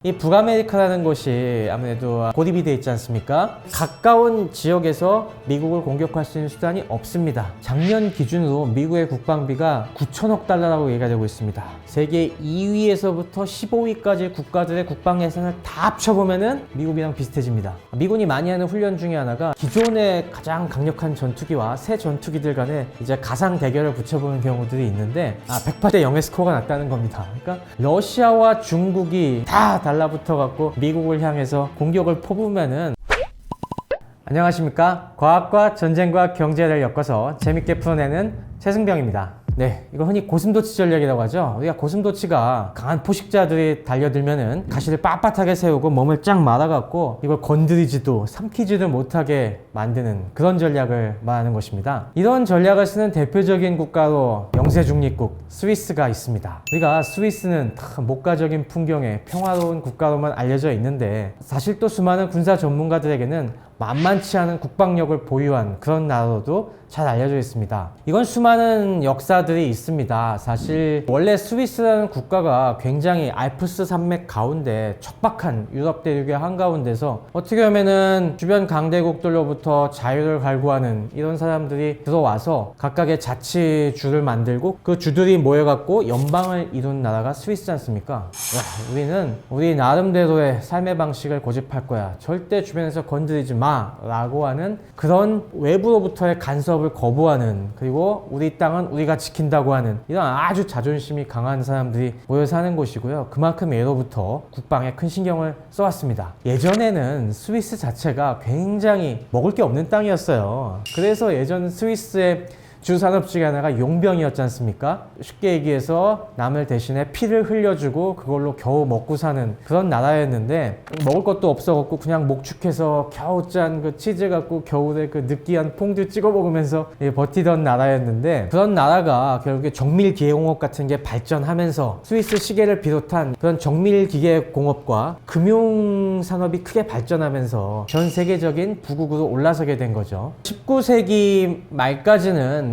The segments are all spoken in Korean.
이 북아메리카라는 곳이 아무래도 고립이 돼 있지 않습니까? 가까운 지역에서 미국을 공격할 수 있는 수단이 없습니다. 작년 기준으로 미국의 국방비가 9천억 달러라고 얘기가 되고 있습니다. 세계 2위에서부터 15위까지 국가들의 국방 예산을 다 합쳐보면은 미국이랑 비슷해집니다. 미군이 많이 하는 훈련 중에 하나가 기존의 가장 강력한 전투기와 새 전투기들 간에 이제 가상 대결을 붙여보는 경우들이 있는데 108대 0의 스코어가 났다는 겁니다. 그러니까 러시아와 중국이 다 달라붙어 갖고 미국을 향해서 공격을 퍼부으면은. 안녕하십니까? 과학과 전쟁과 경제를 엮어서 재밌게 풀어내는 최승병입니다. 네, 이거 흔히 고슴도치 전략이라고 하죠. 우리가 고슴도치가 강한 포식자들이 달려들면은 가시를 빳빳하게 세우고 몸을 쫙 말아갖고 이걸 건드리지도 삼키지도 못하게 만드는 그런 전략을 말하는 것입니다. 이런 전략을 쓰는 대표적인 국가로 영세중립국 스위스가 있습니다. 우리가 스위스는 목가적인 풍경에 평화로운 국가로만 알려져 있는데 사실 또 수많은 군사 전문가들에게는 만만치 않은 국방력을 보유한 그런 나라로도 잘 알려져 있습니다. 이건 수많은 역사들이 있습니다. 사실 원래 스위스라는 국가가 굉장히 알프스 산맥 가운데 척박한 유럽 대륙의 한가운데서 어떻게 보면은 주변 강대국들로부터 자유를 갈구하는 이런 사람들이 들어와서 각각의 자치주를 만들고 그 주들이 모여갖고 연방을 이룬 나라가 스위스지 않습니까? 우리는 우리 나름대로의 삶의 방식을 고집할 거야. 절대 주변에서 건드리지 마 라고 하는 그런 외부로부터의 간섭을 거부하는, 그리고 우리 땅은 우리가 지킨다고 하는 이런 아주 자존심이 강한 사람들이 모여 사는 곳이고요. 그만큼 예로부터 국방에 큰 신경을 써왔습니다. 예전에는 스위스 자체가 굉장히 먹을 게 없는 땅이었어요. 그래서 예전 스위스의 주 산업지가 하나가 용병이었지 않습니까? 쉽게 얘기해서 남을 대신에 피를 흘려주고 그걸로 겨우 먹고 사는 그런 나라였는데, 먹을 것도 없어갖고 그냥 목축해서 겨우 짠 그 치즈 갖고 겨울에 그 느끼한 퐁듀 찍어 먹으면서 버티던 나라였는데, 그런 나라가 결국에 정밀기계공업 같은 게 발전하면서 스위스 시계를 비롯한 그런 정밀기계공업과 금융산업이 크게 발전하면서 전 세계적인 부국으로 올라서게 된 거죠. 19세기 말까지는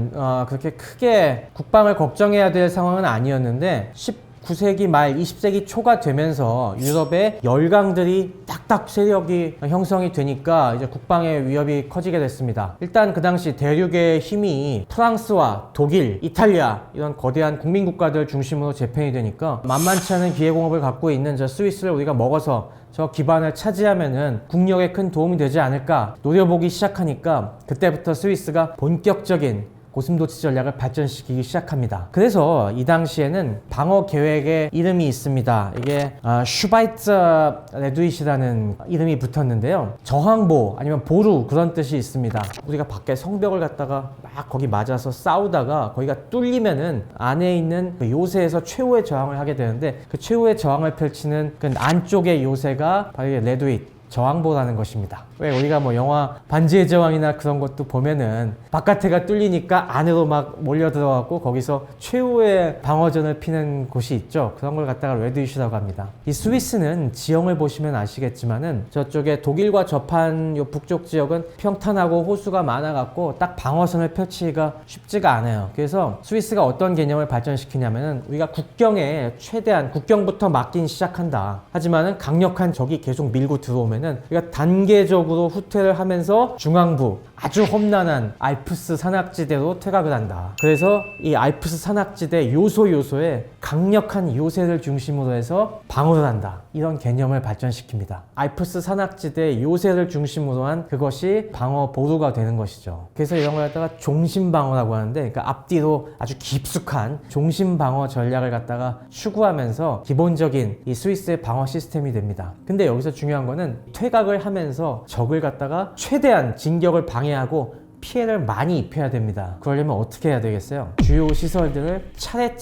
그렇게 크게 국방을 걱정해야 될 상황은 아니었는데 19세기 말 20세기 초가 되면서 유럽의 열강들이 딱딱 세력이 형성이 되니까 이제 국방의 위협이 커지게 됐습니다. 일단 그 당시 대륙의 힘이 프랑스와 독일, 이탈리아 이런 거대한 국민국가들 중심으로 재편이 되니까 만만치 않은 기계공업을 갖고 있는 저 스위스를 우리가 먹어서 저 기반을 차지하면은 국력에 큰 도움이 되지 않을까 노려보기 시작하니까 그때부터 스위스가 본격적인 고슴도치 전략을 발전시키기 시작합니다. 그래서 이 당시에는 방어 계획의 이름이 있습니다. 이게 슈바이처 레두잇이라는 이름이 붙었는데요. 저항보 아니면 보루 그런 뜻이 있습니다. 우리가 밖에 성벽을 갖다가 막 거기 맞아서 싸우다가 거기가 뚫리면은 안에 있는 그 요새에서 최후의 저항을 하게 되는데, 그 최후의 저항을 펼치는 그 안쪽의 요새가 바로 레두잇 저항보라는 것입니다. 왜 우리가 뭐 영화 반지의 제왕이나 그런 것도 보면은 바깥에가 뚫리니까 안으로 막 몰려 들어가고 거기서 최후의 방어전을 피는 곳이 있죠. 그런 걸 갖다가 레드윗이라고 합니다. 이 스위스는 지형을 보시면 아시겠지만은 저쪽에 독일과 접한 요 북쪽 지역은 평탄하고 호수가 많아갖고 딱 방어선을 펼치기가 쉽지가 않아요. 그래서 스위스가 어떤 개념을 발전시키냐면은 우리가 국경에 최대한 국경부터 막긴 시작한다. 하지만은 강력한 적이 계속 밀고 들어오면 우리가 단계적으로 후퇴를 하면서 중앙부 아주 험난한 알프스 산악지대로 퇴각을 한다. 그래서 이 알프스 산악지대 요소에 강력한 요새를 중심으로 해서 방어를 한다. 이런 개념을 발전시킵니다. 알프스 산악지대 요새를 중심으로 한 그것이 방어 보루가 되는 것이죠. 그래서 이런 걸 갖다가 종심방어라고 하는데, 그러니까 앞뒤로 아주 깊숙한 종심방어 전략을 갖다가 추구하면서 기본적인 이 스위스의 방어 시스템이 됩니다. 근데 여기서 중요한 거는 퇴각을 하면서 적을 갖다가 최대한 진격을 방해하고 피해를 많이 입혀야 됩니다. 그러려면 어떻게 해야 되겠어요? 주요 시설들을 차례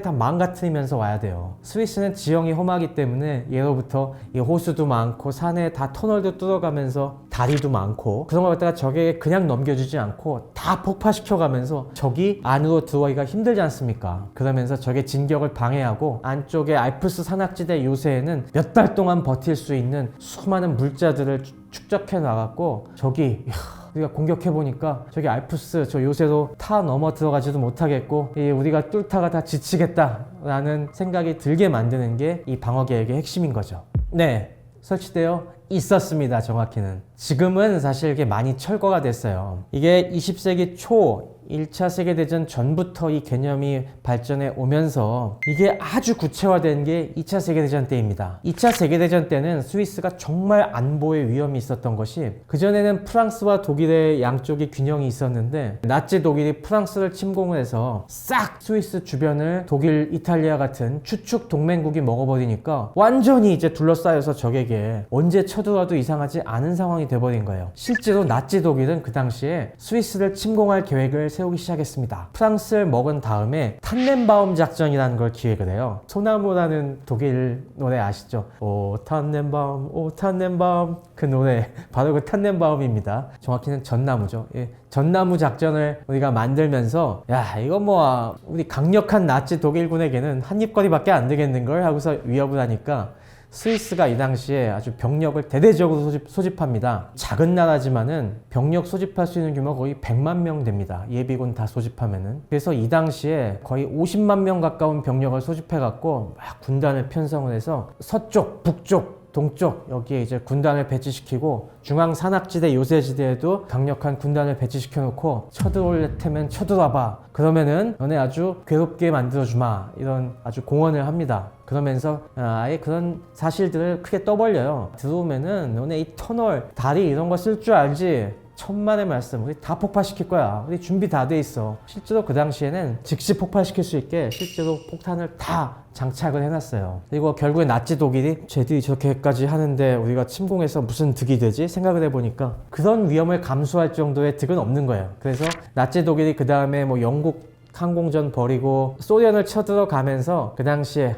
다 망가뜨리면서 와야 돼요. 스위스는 지형이 험하기 때문에 예로부터 이 호수도 많고 산에 다 터널도 뚫어가면서 다리도 많고 그런 걸 갖다가 적에게 그냥 넘겨주지 않고 다 폭파시켜가면서 적이 안으로 들어가기가 힘들지 않습니까? 그러면서 적의 진격을 방해하고 안쪽에 알프스 산악지대 요새에는 몇 달 동안 버틸 수 있는 수많은 물자들을 축적해 나갔고, 적이 우리가 공격해보니까 저기 알프스 저 요새도 타 넘어 들어가지도 못하겠고 우리가 뚫다가 다 지치겠다라는 생각이 들게 만드는 게 이 방어 계획의 핵심인 거죠. 네, 설치되어 있었습니다. 정확히는. 지금은 사실 이게 많이 철거가 됐어요. 이게 20세기 초 1차 세계대전 전부터 이 개념이 발전해 오면서 이게 아주 구체화된 게 2차 세계대전 때입니다. 2차 세계대전 때는 스위스가 정말 안보에 위험이 있었던 것이, 그전에는 프랑스와 독일의 양쪽이 균형이 있었는데 나치 독일이 프랑스를 침공을 해서 싹 스위스 주변을 독일, 이탈리아 같은 추축 동맹국이 먹어버리니까 완전히 이제 둘러싸여서 적에게 언제 쳐들어와도 이상하지 않은 상황이 돼버린 거예요. 실제로 나치 독일은 그 당시에 스위스를 침공할 계획을 세우기 시작했습니다. 프랑스를 먹은 다음에 탄넨바움 작전이라는 걸 기획을 해요. 소나무라는 독일 노래 아시죠? 오 탄넨바움 오 탄넨바움, 그 노래 바로 그 탄넨바움입니다. 정확히는 전나무죠. 예. 전나무 작전을 우리가 만들면서 야 이거 뭐 우리 강력한 나치 독일군에게는 한입거리밖에 안 되겠는걸 하고서 위협을 하니까 스위스가 이 당시에 아주 병력을 대대적으로 소집합니다. 작은 나라지만은 병력 소집할 수 있는 규모가 거의 100만 명 됩니다. 예비군 다 소집하면은. 그래서 이 당시에 거의 50만 명 가까운 병력을 소집해갖고 막 군단을 편성을 해서 서쪽, 북쪽, 동쪽 여기에 이제 군단을 배치시키고 중앙 산악지대 요새지대에도 강력한 군단을 배치시켜 놓고 쳐들어올 테면 쳐들어와봐. 그러면은 너네 아주 괴롭게 만들어주마. 이런 아주 공언을 합니다. 그러면서 아예 그런 사실들을 크게 떠벌려요. 들어오면은 너네 이 터널, 다리 이런 거 쓸 줄 알지? 천만의 말씀, 우리 다 폭파시킬 거야. 우리 준비 다 돼 있어. 실제로 그 당시에는 즉시 폭파시킬 수 있게 실제로 폭탄을 다 장착을 해놨어요. 그리고 결국에 나치 독일이 쟤들이 저렇게까지 하는데 우리가 침공해서 무슨 득이 되지? 생각을 해보니까 그런 위험을 감수할 정도의 득은 없는 거예요. 그래서 나치 독일이 그 다음에 뭐 영국 항공전 버리고 소련을 쳐들어가면서 그 당시에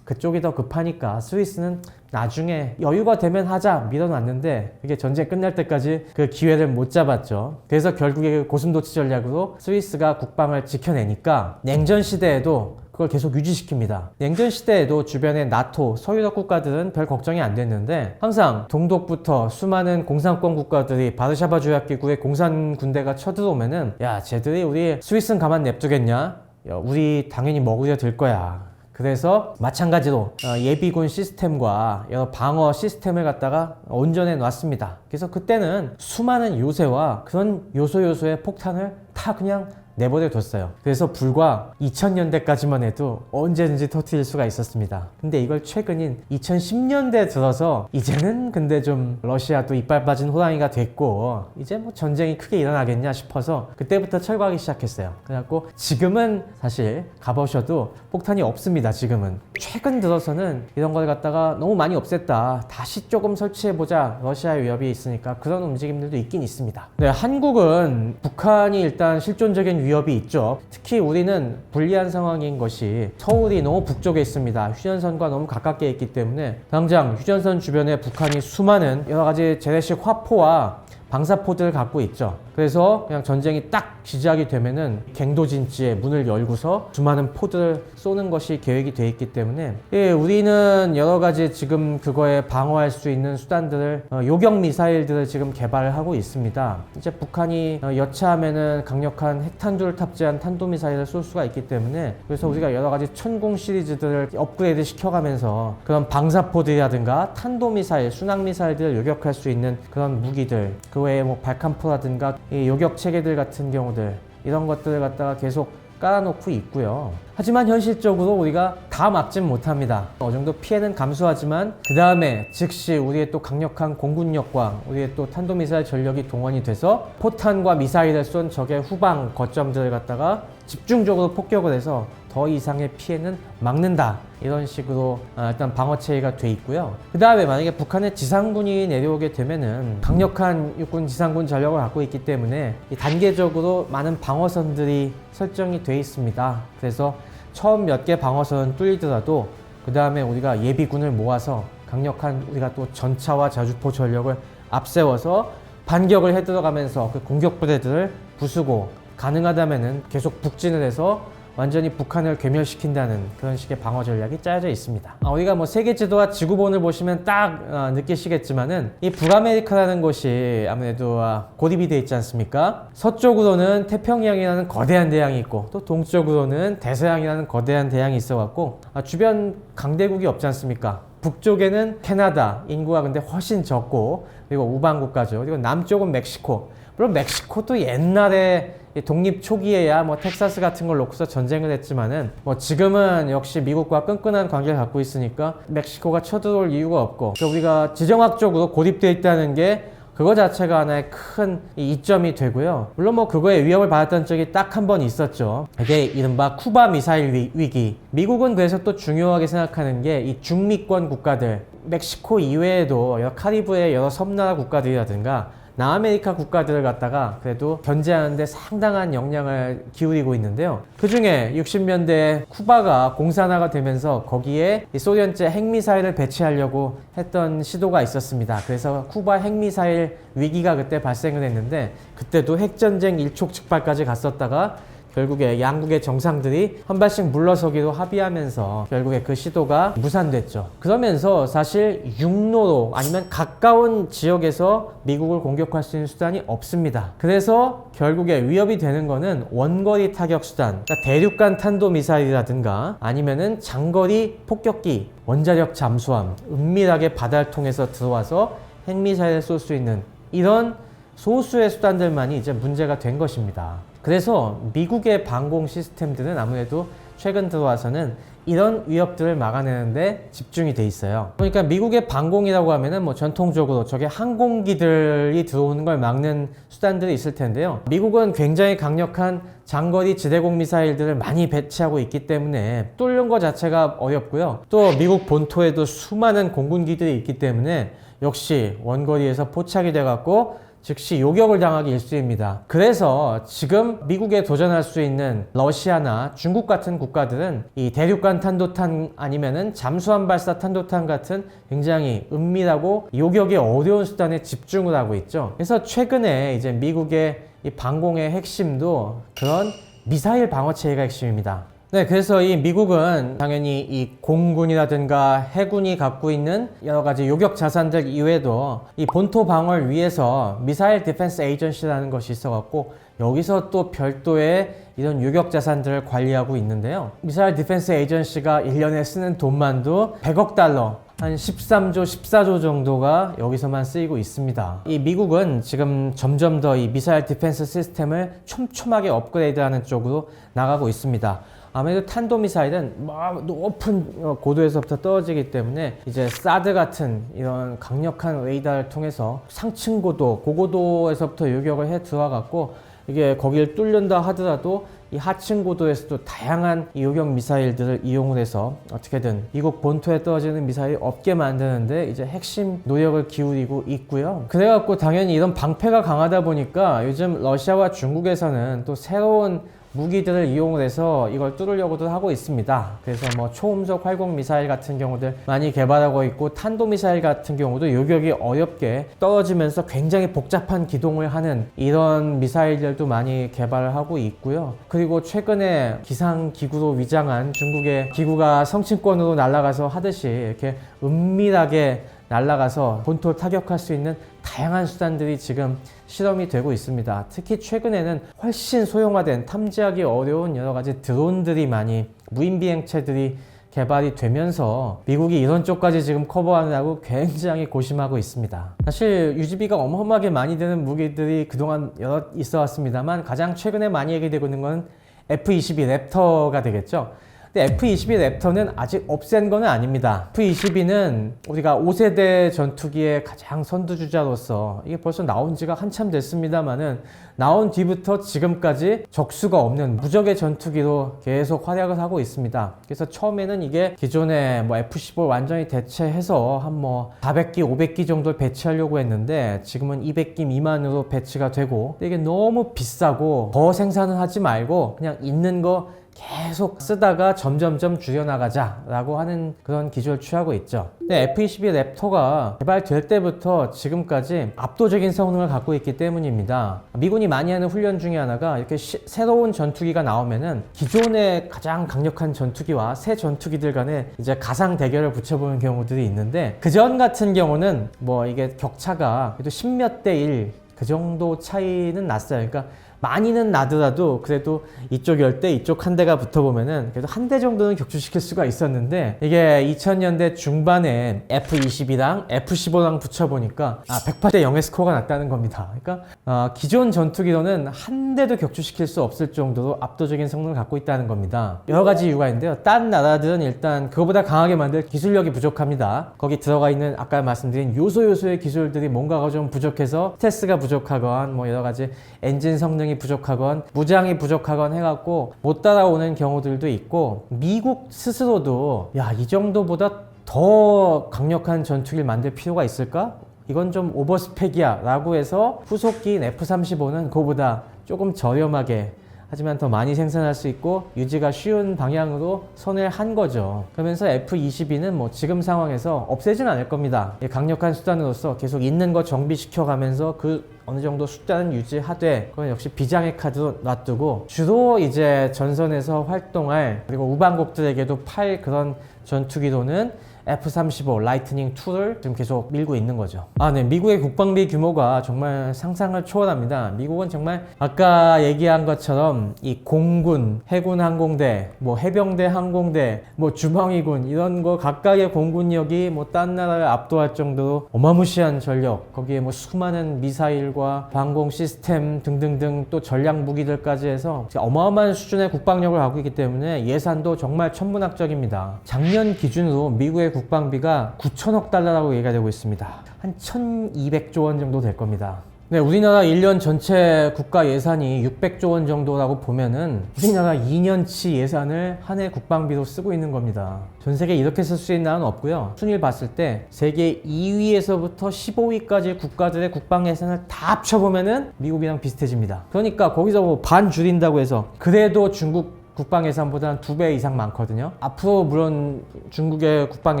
그쪽이 더 급하니까 스위스는 나중에 여유가 되면 하자 밀어놨는데 그게 전쟁 끝날 때까지 그 기회를 못 잡았죠. 그래서 결국에 고슴도치 전략으로 스위스가 국방을 지켜내니까 냉전 시대에도 그걸 계속 유지시킵니다. 냉전 시대에도 주변의 나토, 서유럽 국가들은 별 걱정이 안 됐는데 항상 동독부터 수많은 공산권 국가들이 바르샤바 조약기구의 공산 군대가 쳐들어오면은 야 쟤들이 우리 스위스는 가만 냅두겠냐? 야, 우리 당연히 먹으려 들 거야. 그래서 마찬가지로 예비군 시스템과 여러 방어 시스템을 갖다가 온전해 놨습니다. 그래서 그때는 수많은 요새와 그런 요소의 폭탄을 다 그냥 내버려 뒀어요. 그래서 불과 2000년대까지만 해도 언제든지 터뜨릴 수가 있었습니다. 근데 이걸 최근인 2010년대 들어서 이제는 근데 좀 러시아도 이빨 빠진 호랑이가 됐고 이제 뭐 전쟁이 크게 일어나겠냐 싶어서 그때부터 철거하기 시작했어요. 그래갖고 지금은 사실 가보셔도 폭탄이 없습니다. 지금은. 최근 들어서는 이런 걸 갖다가 너무 많이 없앴다. 다시 조금 설치해보자. 러시아의 위협이 있으니까 그런 움직임들도 있긴 있습니다. 네, 한국은 북한이 일단 실존적인 위협이 있죠. 특히 우리는 불리한 상황인 것이 서울이 너무 북쪽에 있습니다. 휴전선과 너무 가깝게 있기 때문에 당장 휴전선 주변에 북한이 수많은 여러 가지 재래식 화포와 방사포들을 갖고 있죠. 그래서 그냥 전쟁이 딱 시작이 되면은 갱도진지에 문을 열고서 수많은 포들을 쏘는 것이 계획이 돼 있기 때문에 우리는 여러 가지 지금 그거에 방어할 수 있는 수단들을 요격 미사일들을 지금 개발을 하고 있습니다. 이제 북한이 여차하면은 강력한 핵탄두를 탑재한 탄도미사일을 쏠 수가 있기 때문에 그래서 우리가 여러 가지 천궁 시리즈들을 업그레이드 시켜가면서 그런 방사포들이라든가 탄도미사일, 순항미사일들을 요격할 수 있는 그런 무기들, 그 외에 뭐 발칸포라든가 이 요격 체계들 같은 경우들 이런 것들을 갖다가 계속 깔아놓고 있고요. 하지만 현실적으로 우리가 다 막진 못합니다. 어느 정도 피해는 감수하지만 그 다음에 즉시 우리의 또 강력한 공군력과 우리의 또 탄도미사일 전력이 동원이 돼서 포탄과 미사일을 쏜 적의 후방 거점들을 갖다가 집중적으로 폭격을 해서 더 이상의 피해는 막는다. 이런 식으로 일단 방어체계가 돼 있고요. 그 다음에 만약에 북한의 지상군이 내려오게 되면은 강력한 육군 지상군 전력을 갖고 있기 때문에 단계적으로 많은 방어선들이 설정이 돼 있습니다. 그래서 처음 몇 개 방어선은 뚫리더라도 그 다음에 우리가 예비군을 모아서 강력한 우리가 또 전차와 자주포 전력을 앞세워서 반격을 해 들어가면서 그 공격 부대들을 부수고 가능하다면은 계속 북진을 해서 완전히 북한을 괴멸시킨다는 그런 식의 방어 전략이 짜여져 있습니다. 우리가 뭐 세계 지도와 지구본을 보시면 딱 느끼시겠지만은 이 북아메리카라는 곳이 아무래도 고립이 돼 있지 않습니까? 서쪽으로는 태평양이라는 거대한 대양이 있고 또 동쪽으로는 대서양이라는 거대한 대양이 있어 갖고 주변 강대국이 없지 않습니까? 북쪽에는 캐나다, 인구가 근데 훨씬 적고, 그리고 우방 국가죠. 그리고 남쪽은 멕시코. 물론 멕시코도 옛날에 독립 초기에야 뭐 텍사스 같은 걸 놓고서 전쟁을 했지만은 뭐 지금은 역시 미국과 끈끈한 관계를 갖고 있으니까 멕시코가 쳐들어올 이유가 없고, 우리가 지정학적으로 고립되어 있다는 게 그거 자체가 하나의 큰 이점이 되고요. 물론 뭐 그거에 위협을 받았던 적이 딱 한 번 있었죠. 이게 이른바 쿠바 미사일 위기. 미국은 그래서 또 중요하게 생각하는 게 이 중미권 국가들, 멕시코 이외에도 카리브해 여러 섬나라 국가들이라든가 남아메리카 국가들을 갖다가 그래도 견제하는 데 상당한 역량을 기울이고 있는데요. 그 중에 60년대 쿠바가 공산화가 되면서 거기에 소련제 핵미사일을 배치하려고 했던 시도가 있었습니다. 그래서 쿠바 핵미사일 위기가 그때 발생을 했는데, 그때도 핵전쟁 일촉즉발까지 갔었다가 결국에 양국의 정상들이 한 발씩 물러서기로 합의하면서 결국에 그 시도가 무산됐죠. 그러면서 사실 육로로 아니면 가까운 지역에서 미국을 공격할 수 있는 수단이 없습니다. 그래서 결국에 위협이 되는 거는 원거리 타격 수단, 그러니까 대륙간 탄도미사일이라든가 아니면은 장거리 폭격기, 원자력 잠수함, 은밀하게 바다를 통해서 들어와서 핵미사일을 쏠 수 있는 이런 소수의 수단들만이 이제 문제가 된 것입니다. 그래서 미국의 방공 시스템들은 아무래도 최근 들어와서는 이런 위협들을 막아내는데 집중이 돼 있어요. 그러니까 미국의 방공이라고 하면은 뭐 전통적으로 저게 항공기들이 들어오는 걸 막는 수단들이 있을 텐데요. 미국은 굉장히 강력한 장거리 지대공 미사일들을 많이 배치하고 있기 때문에 뚫는 것 자체가 어렵고요. 또 미국 본토에도 수많은 공군기들이 있기 때문에 역시 원거리에서 포착이 돼갖고 즉시 요격을 당하기 일쑤입니다. 그래서 지금 미국에 도전할 수 있는 러시아나 중국 같은 국가들은 이 대륙간 탄도탄 아니면은 잠수함 발사 탄도탄 같은 굉장히 은밀하고 요격이 어려운 수단에 집중을 하고 있죠. 그래서 최근에 이제 미국의 이 방공의 핵심도 그런 미사일 방어 체계가 핵심입니다. 네, 그래서 이 미국은 당연히 이 공군이라든가 해군이 갖고 있는 여러 가지 요격 자산들 이외에도 이 본토 방어를 위해서 미사일 디펜스 에이전시라는 것이 있어갖고 여기서 또 별도의 이런 요격 자산들을 관리하고 있는데요. 미사일 디펜스 에이전시가 1년에 쓰는 돈만도 100억 달러, 한 13조, 14조 정도가 여기서만 쓰이고 있습니다. 이 미국은 지금 점점 더 이 미사일 디펜스 시스템을 촘촘하게 업그레이드하는 쪽으로 나가고 있습니다. 아무래도 탄도미사일은 막 높은 고도에서부터 떨어지기 때문에 이제 사드 같은 이런 강력한 레이더를 통해서 상층 고도, 고고도에서부터 요격을 해 들어와갖고 이게 거기를 뚫는다 하더라도 이 하층 고도에서도 다양한 이 요격 미사일들을 이용을 해서 어떻게든 미국 본토에 떨어지는 미사일이 없게 만드는데 이제 핵심 노력을 기울이고 있고요. 그래갖고 당연히 이런 방패가 강하다 보니까 요즘 러시아와 중국에서는 또 새로운 무기들을 이용을 해서 이걸 뚫으려고도 하고 있습니다. 그래서 뭐 초음속 활공 미사일 같은 경우들 많이 개발하고 있고, 탄도 미사일 같은 경우도 요격이 어렵게 떨어지면서 굉장히 복잡한 기동을 하는 이런 미사일들도 많이 개발을 하고 있고요. 그리고 최근에 기상 기구로 위장한 중국의 기구가 성층권으로 날아가서 하듯이 이렇게 은밀하게 날아가서 본토를 타격할 수 있는 다양한 수단들이 지금 실험이 되고 있습니다. 특히 최근에는 훨씬 소형화된 탐지하기 어려운 여러 가지 드론들이 많이, 무인비행체들이 개발이 되면서 미국이 이런 쪽까지 지금 커버하느라고 굉장히 고심하고 있습니다. 사실 유지비가 어마어마하게 많이 드는 무기들이 그동안 여러 있어 왔습니다만 가장 최근에 많이 얘기되고 있는 건 F-22 랩터가 되겠죠. 근데 F-22 랩터는 아직 없앤 건 아닙니다. F-22는 우리가 5세대 전투기의 가장 선두주자로서 이게 벌써 나온 지가 한참 됐습니다만은 나온 뒤부터 지금까지 적수가 없는 무적의 전투기로 계속 활약을 하고 있습니다. 그래서 처음에는 이게 기존의 뭐 F-15를 완전히 대체해서 한 뭐 400기, 500기 정도를 배치하려고 했는데 지금은 200기 미만으로 배치가 되고, 이게 너무 비싸고 더 생산을 하지 말고 그냥 있는 거 계속 쓰다가 점점점 줄여나가자 라고 하는 그런 기조를 취하고 있죠. 근데 F-22 랩터가 개발될 때부터 지금까지 압도적인 성능을 갖고 있기 때문입니다. 미군이 많이 하는 훈련 중에 하나가 이렇게 새로운 전투기가 나오면은 기존의 가장 강력한 전투기와 새 전투기들 간에 이제 가상 대결을 붙여보는 경우들이 있는데, 그전 같은 경우는 뭐 이게 격차가 그래도 10몇 대 1 그 정도 차이는 났어요. 그러니까 많이는 나더라도 그래도 이쪽 열대 이쪽 한 대가 붙어보면은 그래도 한 대 정도는 격추시킬 수가 있었는데, 이게 2000년대 중반에 F-22랑 F-15랑 붙여보니까 108대 0의 스코어가 났다는 겁니다. 그러니까 기존 전투기로는 한 대도 격추시킬 수 없을 정도로 압도적인 성능을 갖고 있다는 겁니다. 여러 가지 이유가 있는데요. 딴 나라들은 일단 그거보다 강하게 만들 기술력이 부족합니다. 거기 들어가 있는 아까 말씀드린 요소의 기술들이 뭔가가 좀 부족해서 스텔스가 부족하건 뭐 여러 가지 엔진 성능이 부족하건 무장이 부족하건 해갖고 못 따라오는 경우들도 있고, 미국 스스로도 이 정도보다 더 강력한 전투기를 만들 필요가 있을까? 이건 좀 오버스펙이야 라고 해서 후속기인 F-35는 그거보다 조금 저렴하게 하지만 더 많이 생산할 수 있고 유지가 쉬운 방향으로 선회를 한 거죠. 그러면서 F-22는 뭐 지금 상황에서 없애진 않을 겁니다. 강력한 수단으로서 계속 있는 거 정비시켜 가면서 그 어느 정도 숫자는 유지하되, 그건 역시 비장의 카드로 놔두고 주로 이제 전선에서 활동할, 그리고 우방국들에게도 팔 그런 전투기로는 F-35 라이트닝 2를 지금 계속 밀고 있는 거죠. 네, 미국의 국방비 규모가 정말 상상을 초월합니다. 미국은 정말 아까 얘기한 것처럼 이 공군, 해군 항공대, 뭐 해병대 항공대, 뭐 주방위군 이런 거 각각의 공군력이 뭐 딴 나라를 압도할 정도로 어마무시한 전력, 거기에 뭐 수많은 미사일과 방공 시스템 등등등 또 전략 무기들까지 해서 어마어마한 수준의 국방력을 갖고 있기 때문에 예산도 정말 천문학적입니다. 작년 기준으로 미국의 국방비가 9천억 달러라고 얘기가 되고 있습니다. 한 1200조 원 정도 될 겁니다. 네, 우리나라 1년 전체 국가 예산이 600조 원 정도라고 보면은 우리나라 2년치 예산을 한 해 국방비로 쓰고 있는 겁니다. 전 세계 이렇게 쓸 수 있는 나라는 없고요. 순위를 봤을 때 세계 2위에서부터 15위까지 국가들의 국방 예산을 다 합쳐보면은 미국이랑 비슷해집니다. 그러니까 거기서 뭐 반 줄인다고 해서 그래도 중국 국방 예산보다는 2배 이상 많거든요. 앞으로 물론 중국의 국방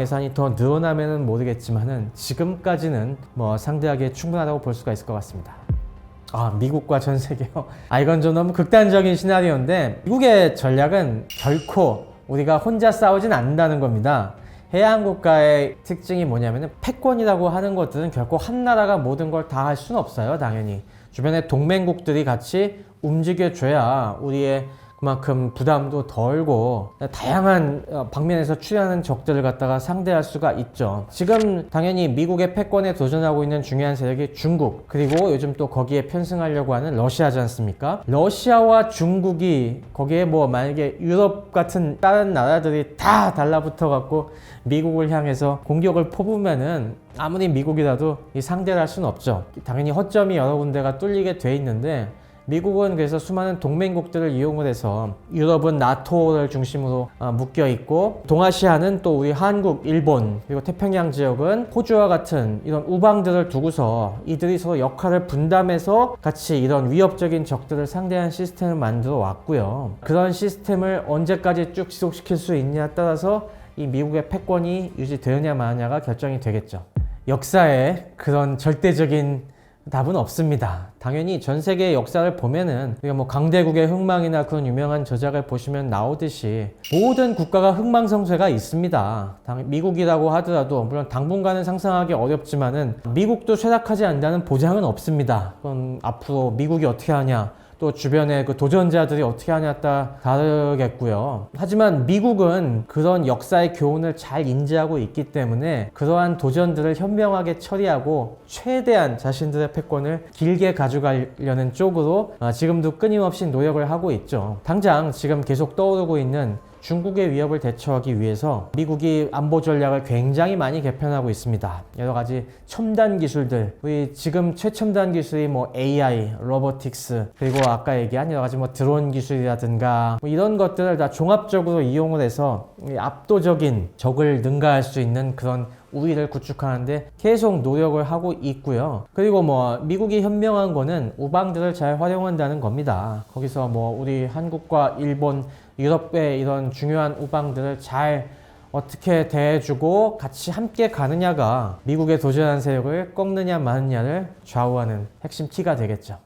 예산이 더 늘어나면은 모르겠지만은 지금까지는 뭐 상대하기에 충분하다고 볼 수가 있을 것 같습니다. 미국과 전 세계요. 이건 좀 너무 극단적인 시나리오인데, 미국의 전략은 결코 우리가 혼자 싸우진 않는다는 겁니다. 해양 국가의 특징이 뭐냐면은 패권이라고 하는 것들은 결코 한 나라가 모든 걸 다 할 수는 없어요. 당연히 주변에 동맹국들이 같이 움직여줘야 우리의 그만큼 부담도 덜고 다양한 방면에서 출현하는 적들을 갖다가 상대할 수가 있죠. 지금 당연히 미국의 패권에 도전하고 있는 중요한 세력이 중국, 그리고 요즘 또 거기에 편승하려고 하는 러시아지 않습니까? 러시아와 중국이 거기에 뭐 만약에 유럽 같은 다른 나라들이 다 달라붙어 갖고 미국을 향해서 공격을 퍼부면은 아무리 미국이라도 이 상대를 할 수는 없죠. 당연히 허점이 여러 군데가 뚫리게 돼 있는데, 미국은 그래서 수많은 동맹국들을 이용을 해서 유럽은 나토를 중심으로 묶여 있고, 동아시아는 또 우리 한국, 일본, 그리고 태평양 지역은 호주와 같은 이런 우방들을 두고서 이들이 서로 역할을 분담해서 같이 이런 위협적인 적들을 상대하는 시스템을 만들어 왔고요. 그런 시스템을 언제까지 쭉 지속시킬 수 있냐에 따라서 이 미국의 패권이 유지되느냐 마느냐가 결정이 되겠죠. 역사에 그런 절대적인 답은 없습니다. 당연히 전 세계의 역사를 보면은 우리가 뭐 강대국의 흥망이나 그런 유명한 저작을 보시면 나오듯이 모든 국가가 흥망성쇠가 있습니다. 미국이라고 하더라도 물론 당분간은 상상하기 어렵지만은 미국도 쇠락하지 않는다는 보장은 없습니다. 그건 앞으로 미국이 어떻게 하냐, 또 주변의 그 도전자들이 어떻게 하냐에 따라 다르겠고요. 하지만 미국은 그런 역사의 교훈을 잘 인지하고 있기 때문에 그러한 도전들을 현명하게 처리하고 최대한 자신들의 패권을 길게 가져가려는 쪽으로 지금도 끊임없이 노력을 하고 있죠. 당장 지금 계속 떠오르고 있는 중국의 위협을 대처하기 위해서 미국이 안보 전략을 굉장히 많이 개편하고 있습니다. 여러 가지 첨단 기술들, 우리 지금 최첨단 기술이 뭐 AI, 로보틱스, 그리고 아까 얘기한 여러 가지 뭐 드론 기술이라든가 뭐 이런 것들을 다 종합적으로 이용을 해서 압도적인 적을 능가할 수 있는 그런 우위를 구축하는데 계속 노력을 하고 있고요. 그리고 뭐 미국이 현명한 거는 우방들을 잘 활용한다는 겁니다. 거기서 뭐 우리 한국과 일본, 유럽의 이런 중요한 우방들을 잘 어떻게 대해주고 같이 함께 가느냐가 미국의 도전한 세력을 꺾느냐 마느냐를 좌우하는 핵심 키가 되겠죠.